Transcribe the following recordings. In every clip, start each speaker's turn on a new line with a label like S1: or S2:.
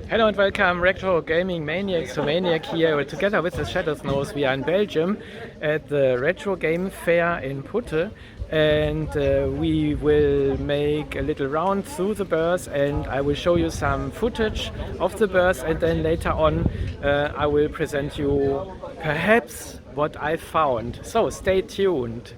S1: Hello and welcome, Retrogaming Maniacs to Maniac here. Together with Theshadowsnose, we are in Belgium at the Retro Game Fair in Putte, and we will make a little round through the burst, and I will show you some footage of the burst, and then later on I will present you perhaps what I found. So stay tuned.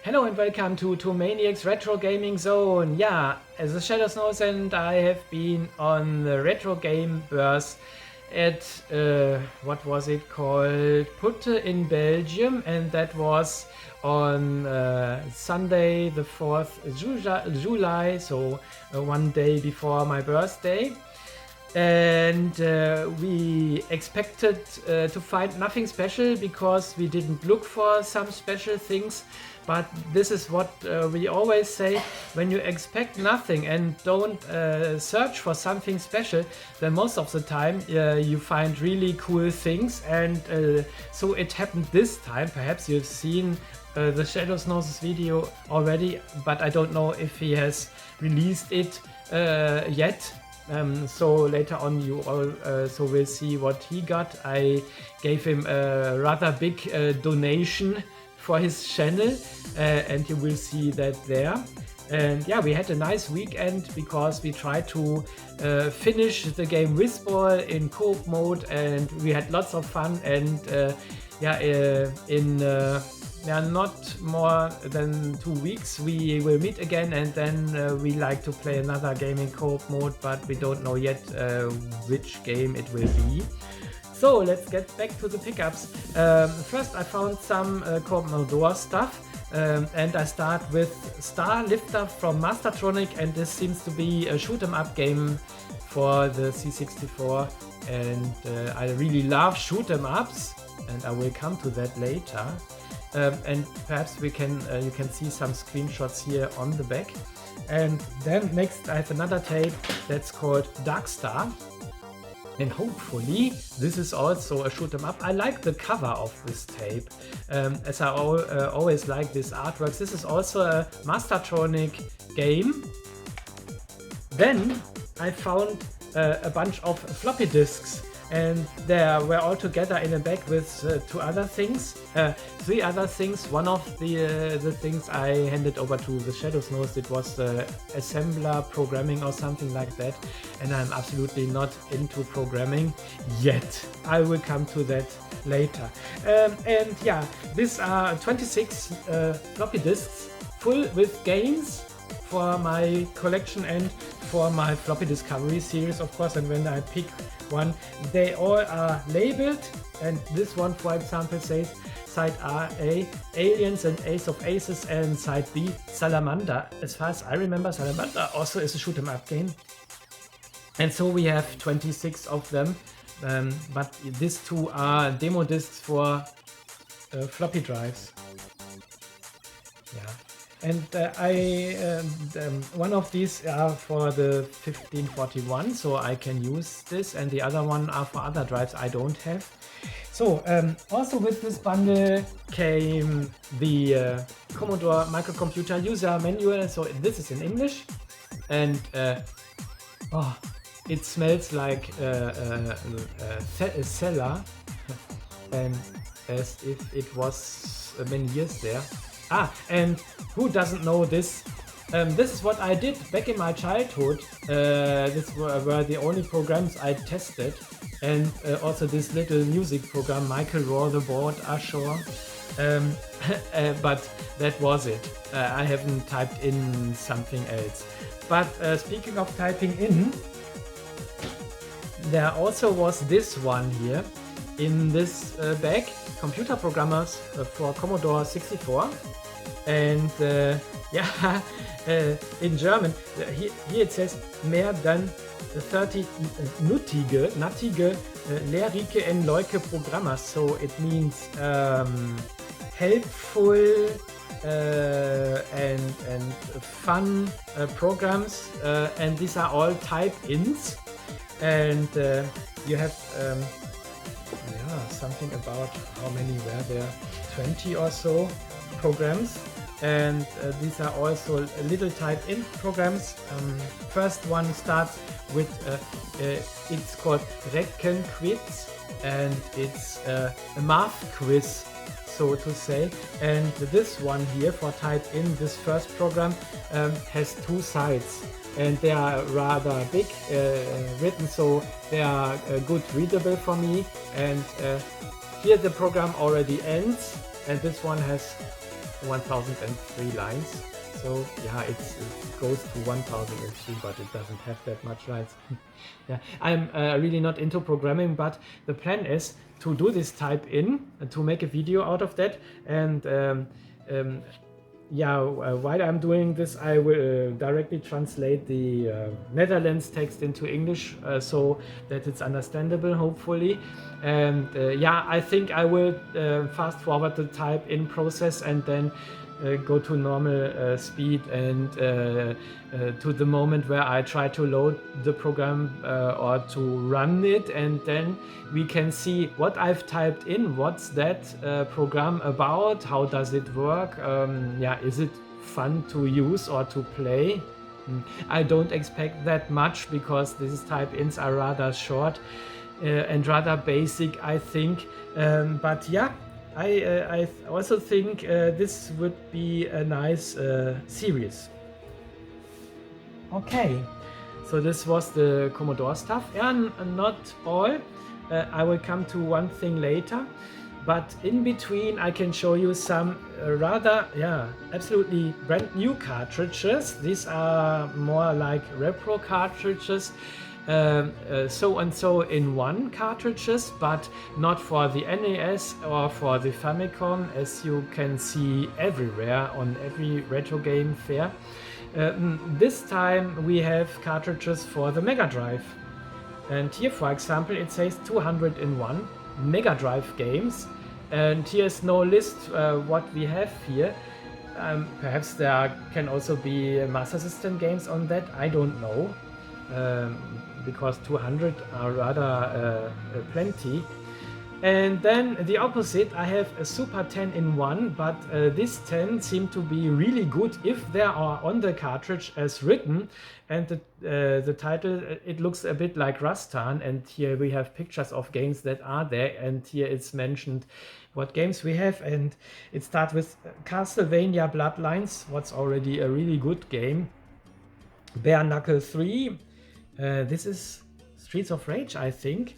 S1: Hello and welcome to Maniacs Retro Gaming Zone. Yeah, as Theshadowsnose and I have been on the retro game burst at, what was it called? Putte in Belgium, and that was on Sunday the 4th July, so one day before my birthday. And we expected to find nothing special because we didn't look for some special things, but this is what we always say: when you expect nothing and don't search for something special, then most of the time you find really cool things. And so it happened this time. Perhaps you've seen the Theshadowsnose's video already, but I don't know if he has released it yet. So later on you all so will see what he got. I gave him a rather big donation for his channel, and you will see that there. And yeah, we had a nice weekend because we tried to finish the game Whizball in co-op mode, and we had lots of fun. And not more than 2 weeks we will meet again, and then we like to play another game in co-op mode, but we don't know yet which game it will be. So let's get back to the pickups. First I found some Commodore stuff, and I start with Star Lifter from Mastertronic, and this seems to be a shoot 'em up game for the C64, and I really love shoot 'em ups, and I will come to that later. And perhaps we can you can see some screenshots here on the back. And then next I have another tape that's called Dark Star, and hopefully this is also a shoot 'em up. I like the cover of this tape, as I always like this artwork. This is also a Mastertronic game. Then I found a bunch of floppy disks, and they were all together in a bag with three other things. One of the things I handed over to the Theshadowsnose. It was the assembler programming or something like that, and I'm absolutely not into programming yet. I will come to that later. And yeah, these are 26 floppy disks full with games for my collection and for my floppy discovery series, of course. And when I pick one, they all are labeled, and this one, for example, says side A, Aliens and Ace of Aces, and side B, Salamander. As far as I remember, Salamander also is a shoot 'em up game. And so we have 26 of them, but these two are demo discs for floppy drives. Yeah. And one of these are for the 1541, so I can use this, and the other one are for other drives I don't have. So also with this bundle came the Commodore microcomputer user manual. So this is in English, and oh, it smells like a cellar, and as if it was many years there. And who doesn't know this? This is what I did back in my childhood. These were the only programs I tested, and also this little music program, Michael Roar the Board, Ashore. But that was it. I haven't typed in something else. But speaking of typing in, there also was this one here in this bag, computer programmers for Commodore 64. And yeah, in German, here it says mehr than 30 nuttige, lehrreiche and leuke Programmer. So it means helpful and fun programs, and these are all type-ins. And you have something about how many were there, 20 or so programs, and these are also little type-in programs. First one starts with it's called Reckenquiz, and it's a math quiz, so to say. And this one here for type-in, this first program, has two sides, and they are rather big written, so they are good readable for me. And here the program already ends, and this one has 1003 lines. So yeah, it goes to 1003, but it doesn't have that much lines. Yeah, I'm really not into programming, but the plan is to do this type in, to make a video out of that, and yeah, while I'm doing this, I will directly translate the Netherlands text into English so that it's understandable, hopefully. And yeah, I think I will fast forward the type in process and then go to normal speed and to the moment where I try to load the program or to run it, and then we can see what I've typed in, what's that program about, how does it work, yeah, is it fun to use or to play. I don't expect that much because these type-ins are rather short and rather basic, I think, but yeah, I also think this would be a nice series. Okay, so this was the Commodore stuff, and not all. I will come to one thing later, but in between I can show you some rather, yeah, absolutely brand new cartridges. These are more like repro cartridges. So and so in one cartridges, but not for the NES or for the Famicom, as you can see everywhere on every retro game fair. This time we have cartridges for the Mega Drive, and here, for example, it says 201 Mega Drive games, and here's no list what we have here. Perhaps there can also be Master System games on that, I don't know. Because 200 are rather plenty. And then the opposite, I have a Super 10-in-1, but this 10 seem to be really good if they are on the cartridge as written. And the title, it looks a bit like Rastan, and here we have pictures of games that are there, and here it's mentioned what games we have, and it starts with Castlevania Bloodlines, what's already a really good game. Bare Knuckle 3, this is Streets of Rage, I think.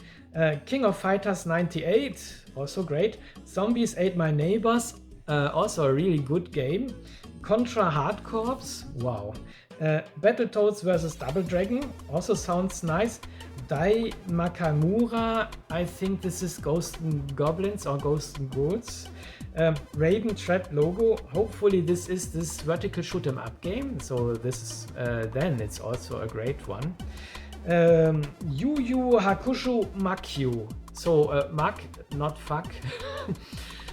S1: King of Fighters 98, also great. Zombies Ate My Neighbors, also a really good game. Contra Hard Corps, wow. Battletoads vs Double Dragon, also sounds nice. Dai Makamura, I think this is Ghosts and Goblins or Ghosts and Ghouls. Raiden Trap Logo, hopefully this is this vertical shoot 'em up game, so this is, then it's also a great one. Yu Yu Hakusho Makyu, so Mak, not fuck.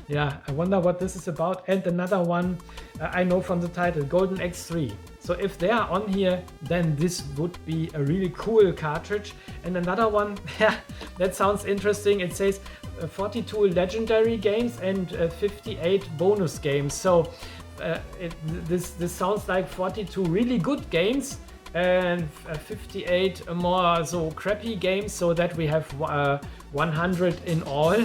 S1: Yeah, I wonder what this is about. And another one I know from the title, Golden X3. So if they are on here, then this would be a really cool cartridge. And another one, yeah, that sounds interesting. It says 42 legendary games and 58 bonus games. So this sounds like 42 really good games and 58 more so crappy games, so that we have 100 in all.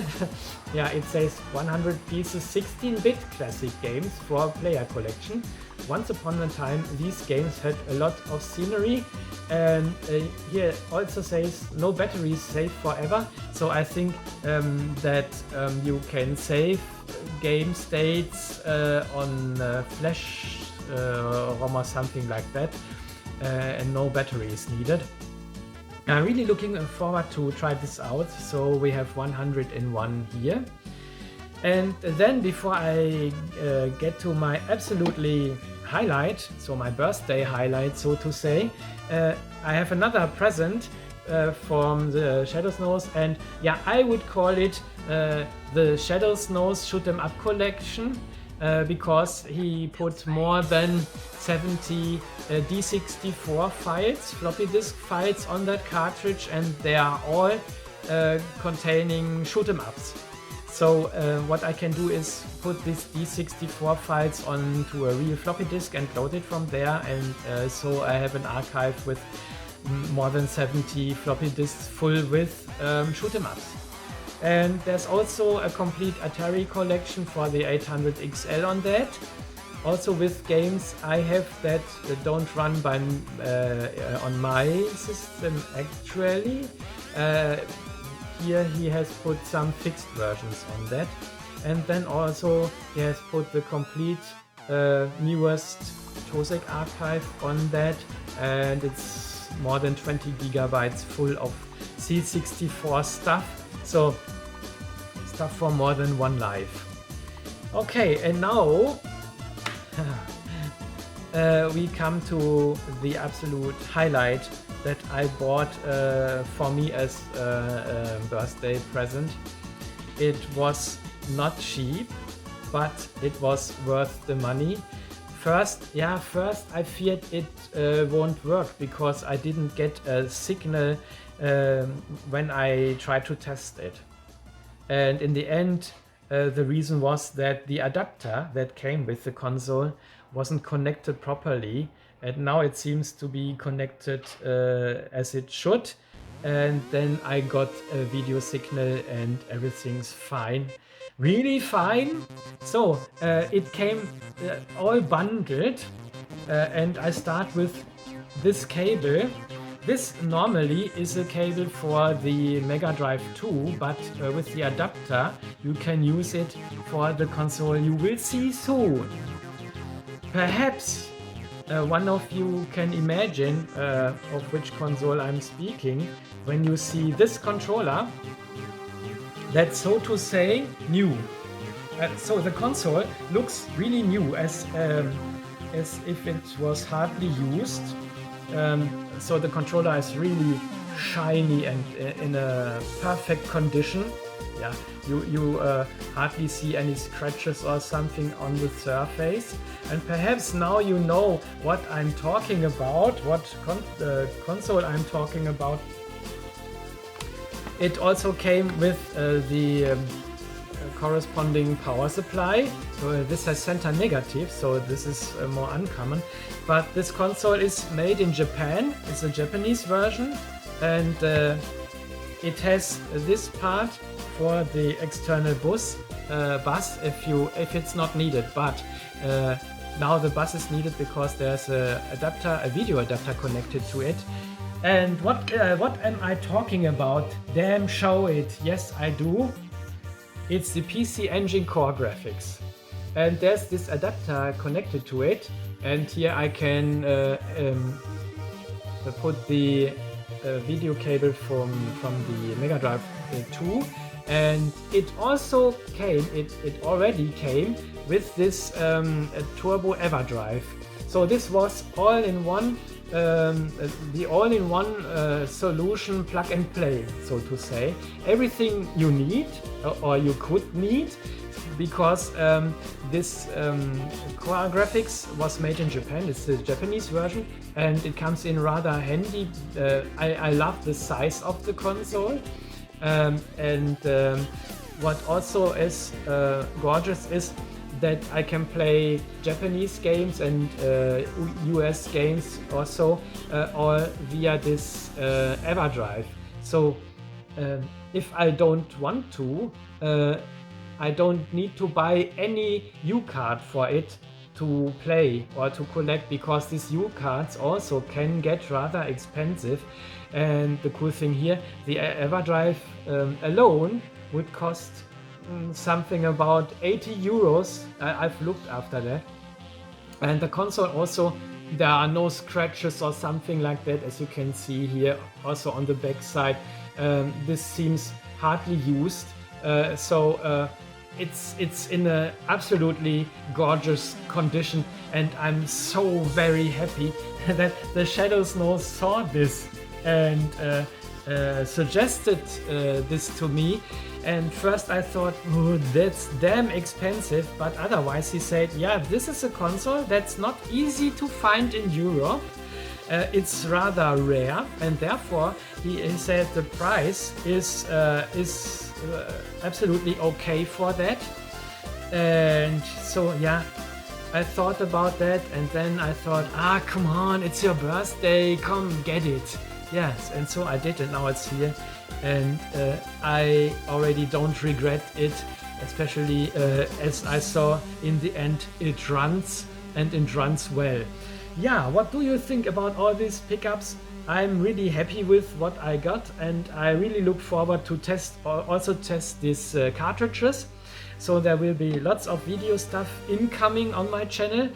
S1: Yeah, it says 100 pieces 16-bit classic games for player collection. Once upon a time, these games had a lot of scenery, and here also says no batteries safe forever. So I think that you can save game states on flash ROM or something like that, and no battery is needed. I'm really looking forward to try this out. So we have 101 here. And then before I get to my absolutely highlight, so my birthday highlight, so to say, I have another present from the Theshadowsnose, and yeah, I would call it the Theshadowsnose Shoot 'em Up collection, because he put more than 70 D64 files, floppy disk files on that cartridge, and they are all containing shoot 'em ups. So what I can do is put these D64 files onto a real floppy disk and load it from there, and so I have an archive with more than 70 floppy disks full with shoot 'em ups. And there's also a complete Atari collection for the 800 XL on that, also with games I have that don't run by on my system actually. Here he has put some fixed versions on that. and then also he has put the complete newest TOSEC archive on that, and it's more than 20 gigabytes full of C64 stuff, so stuff for more than one life. Okay, and now we come to the absolute highlight that I bought for me as a birthday present. It was not cheap, but it was worth the money. First I feared it won't work because I didn't get a signal when I tried to test it. And in the end, the reason was that the adapter that came with the console wasn't connected properly, and now it seems to be connected as it should, and then I got a video signal and everything's fine, really fine. So it came all bundled, and I start with this cable. This normally is a cable for the Mega Drive 2, but with the adapter you can use it for the console you will see soon. Perhaps one of you can imagine of which console I'm speaking when you see this controller that's, so to say, new. So the console looks really new, as if it was hardly used. So the controller is really shiny and in a perfect condition. Yeah, you hardly see any scratches or something on the surface. And perhaps now you know what I'm talking about, what console I'm talking about. It also came with the corresponding power supply. So this has center negative, so this is more uncommon. But this console is made in Japan. It's a Japanese version, and it has this part for the external bus if it's not needed. But now the bus is needed because there's a video adapter connected to it. And what am I talking about? Damn, show it. Yes, I do. It's the PC Engine Core graphics, and there's this adapter connected to it, and here I can put the video cable from the Mega Drive 2, and it also came, it already came with this Turbo EverDrive. So this was all-in-one, the all-in-one solution, plug and play, so to say. Everything you need or you could need, because this core graphics was made in Japan. It's the Japanese version, and it comes in rather handy. I love the size of the console, and what also is gorgeous is that I can play Japanese games and US games also all via this EverDrive. So if I don't want to, I don't need to buy any U-card for it to play or to collect, because these U-cards also can get rather expensive. And the cool thing here, the EverDrive alone would cost something about 80 euros. I've looked after that. And the console also, there are no scratches or something like that, as you can see here also on the back side. This seems hardly used, so it's in a absolutely gorgeous condition, and I'm so very happy that Theshadowsnose saw this and suggested this to me. And first I thought, oh, that's damn expensive, but otherwise he said, yeah, this is a console that's not easy to find in Europe. It's rather rare, and therefore he said the price is absolutely okay for that. And so yeah, I thought about that, and then I thought, come on, it's your birthday, come get it. Yes, and so I did, and now it's here, and I already don't regret it, especially as I saw in the end it runs, and it runs well. Yeah, what do you think about all these pickups? I'm really happy with what I got, and I really look forward to also test these cartridges. So there will be lots of video stuff incoming on my channel,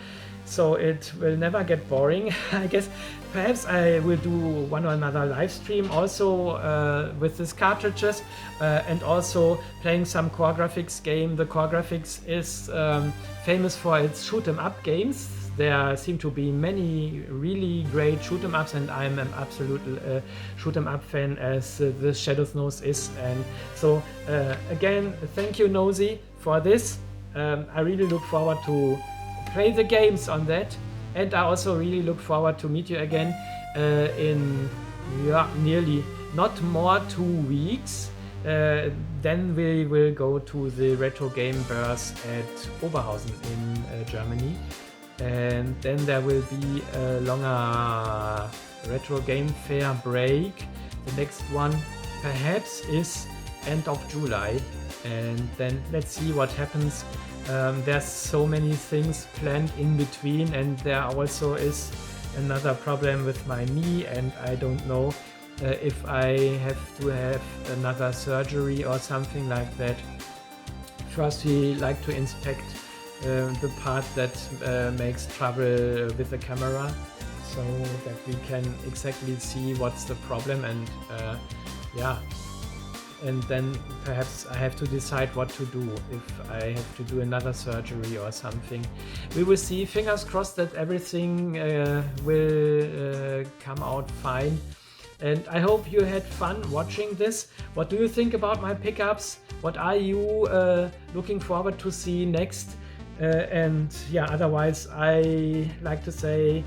S1: so it will never get boring. I guess perhaps I will do one or another live stream also with these cartridges, and also playing some Core Graphics game. The Core Graphics is famous for its shoot 'em up games. There seem to be many really great shoot 'em ups, and I'm an absolute shoot 'em up fan, as the Theshadowsnose is. And so again, thank you, Nosy, for this. I really look forward to play the games on that, and I also really look forward to meet you again in nearly not more 2 weeks. Then we will go to the Retro Game Burst at Oberhausen in Germany. And then there will be a longer Retro Game Fair break. The next one perhaps is end of July, and then let's see what happens. There's so many things planned in between, and there also is another problem with my knee, and I don't know if I have to have another surgery or something like that. First, we like to inspect the part that makes trouble with the camera, so that we can exactly see what's the problem, and yeah, and then perhaps I have to decide what to do, if I have to do another surgery or something. We will see. Fingers crossed that everything will come out fine. And I hope you had fun watching this. What do you think about my pickups? What are you looking forward to see next? And yeah, otherwise I like to say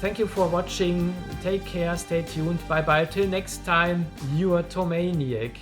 S1: thank you for watching. Take care, stay tuned, bye bye, till next time, your Tomaniac.